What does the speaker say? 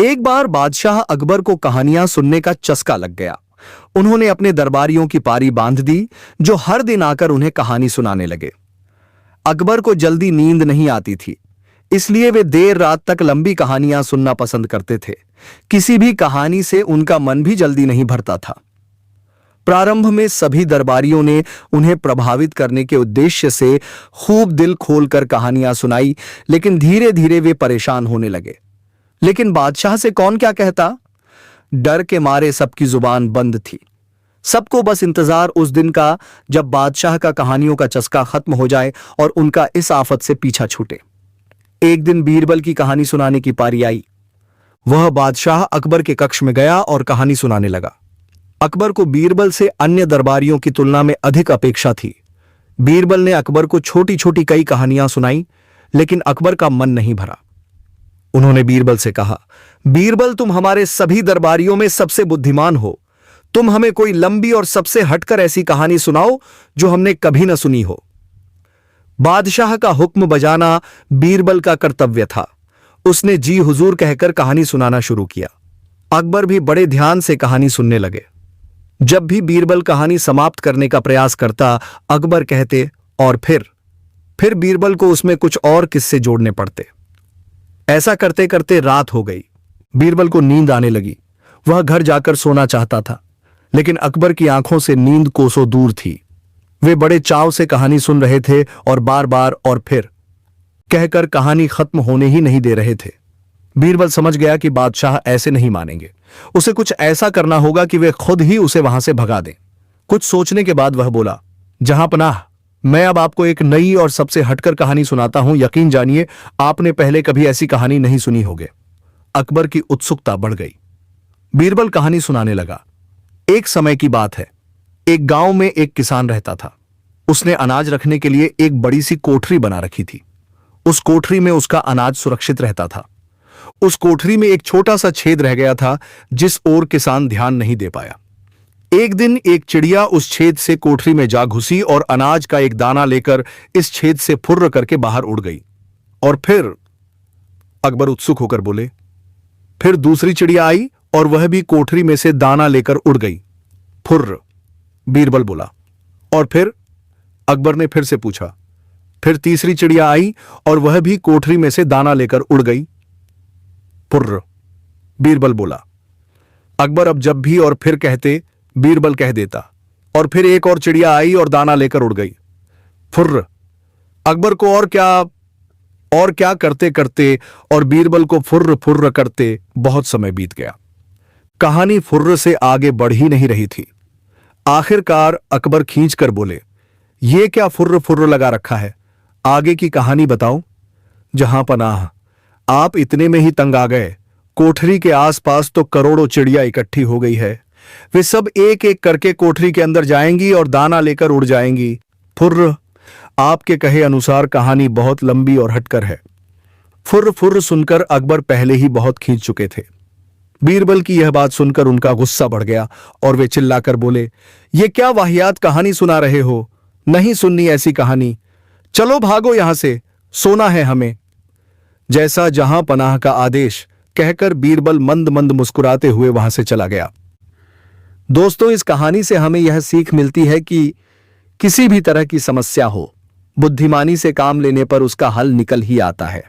एक बार बादशाह अकबर को कहानियां सुनने का चस्का लग गया। उन्होंने अपने दरबारियों की पारी बांध दी, जो हर दिन आकर उन्हें कहानी सुनाने लगे। अकबर को जल्दी नींद नहीं आती थी, इसलिए वे देर रात तक लंबी कहानियां सुनना पसंद करते थे। किसी भी कहानी से उनका मन भी जल्दी नहीं भरता था। प्रारंभ में सभी दरबारियों ने उन्हें प्रभावित करने के उद्देश्य से खूब दिल खोलकर कहानियां सुनाई, लेकिन धीरे धीरे वे परेशान होने लगे। लेकिन बादशाह से कौन क्या कहता? डर के मारे सबकी जुबान बंद थी। सबको बस इंतजार उस दिन का जब बादशाह का कहानियों का चस्का खत्म हो जाए और उनका इस आफत से पीछा छूटे। एक दिन बीरबल की कहानी सुनाने की पारी आई। वह बादशाह अकबर के कक्ष में गया और कहानी सुनाने लगा। अकबर को बीरबल से अन्य दरबारियों की तुलना में अधिक अपेक्षा थी। बीरबल ने अकबर को छोटी छोटी कई कहानियां सुनाई, लेकिन अकबर का मन नहीं भरा। उन्होंने बीरबल से कहा, बीरबल, तुम हमारे सभी दरबारियों में सबसे बुद्धिमान हो। तुम हमें कोई लंबी और सबसे हटकर ऐसी कहानी सुनाओ जो हमने कभी न सुनी हो। बादशाह का हुक्म बजाना बीरबल का कर्तव्य था। उसने जी हुजूर कहकर कहानी सुनाना शुरू किया। अकबर भी बड़े ध्यान से कहानी सुनने लगे। जब भी बीरबल कहानी समाप्त करने का प्रयास करता, अकबर कहते और फिर बीरबल को उसमें कुछ और किस्से जोड़ने पड़ते। ऐसा करते करते रात हो गई। बीरबल को नींद आने लगी। वह घर जाकर सोना चाहता था, लेकिन अकबर की आंखों से नींद कोसों दूर थी। वे बड़े चाव से कहानी सुन रहे थे और बार बार और फिर कहकर कहानी खत्म होने ही नहीं दे रहे थे। बीरबल समझ गया कि बादशाह ऐसे नहीं मानेंगे। उसे कुछ ऐसा करना होगा कि वे खुद ही उसे वहां से भगा दें। कुछ सोचने के बाद वह बोला, जहांपनाह, मैं अब आपको एक नई और सबसे हटकर कहानी सुनाता हूं। यकीन जानिए, आपने पहले कभी ऐसी कहानी नहीं सुनी होगी। अकबर की उत्सुकता बढ़ गई। बीरबल कहानी सुनाने लगा। एक समय की बात है। एक गांव में एक किसान रहता था। उसने अनाज रखने के लिए एक बड़ी सी कोठरी बना रखी थी। उस कोठरी में उसका अनाज सुरक्षित रहता था। उस कोठरी में एक छोटा सा छेद रह गया था, जिस ओर किसान ध्यान नहीं दे पाया। एक दिन एक चिड़िया उस छेद से कोठरी में जा घुसी और अनाज का एक दाना लेकर इस छेद से फुर्र करके बाहर उड़ गई। और फिर अकबर उत्सुक होकर बोले, फिर दूसरी चिड़िया आई और वह भी कोठरी में से दाना लेकर उड़ गई। फुर्र, बीरबल बोला। और फिर? अकबर ने फिर से पूछा। फिर तीसरी चिड़िया आई और वह भी कोठरी में से दाना लेकर उड़ गई। फुर्र, बीरबल बोला। अकबर अब जब भी और फिर कहते, बीरबल कह देता। और फिर एक और चिड़िया आई और दाना लेकर उड़ गई। फुर्र। अकबर को और क्या करते करते और बीरबल को फुर्र फुर्र करते बहुत समय बीत गया। कहानी फुर्र से आगे बढ़ ही नहीं रही थी। आखिरकार अकबर खींच कर बोले, ये क्या फुर्र फुर्र लगा रखा है? आगे की कहानी बताओ। जहांपनाह, आप इतने में ही तंग आ गए। कोठरी के आसपास तो करोड़ों चिड़िया इकट्ठी हो गई है। वे सब एक एक करके कोठरी के अंदर जाएंगी और दाना लेकर उड़ जाएंगी। फुर्र, आपके कहे अनुसार कहानी बहुत लंबी और हटकर है। फुर्र फुर्र सुनकर अकबर पहले ही बहुत खींच चुके थे। बीरबल की यह बात सुनकर उनका गुस्सा बढ़ गया और वे चिल्लाकर बोले, ये क्या वाहियात कहानी सुना रहे हो? नहीं सुननी ऐसी कहानी। चलो भागो यहां से, सोना है हमें। जैसा जहां पनाह का आदेश कहकर बीरबल मंद मंद मुस्कुराते हुए वहां से चला गया। दोस्तों, इस कहानी से हमें यह सीख मिलती है कि किसी भी तरह की समस्या हो, बुद्धिमानी से काम लेने पर उसका हल निकल ही आता है।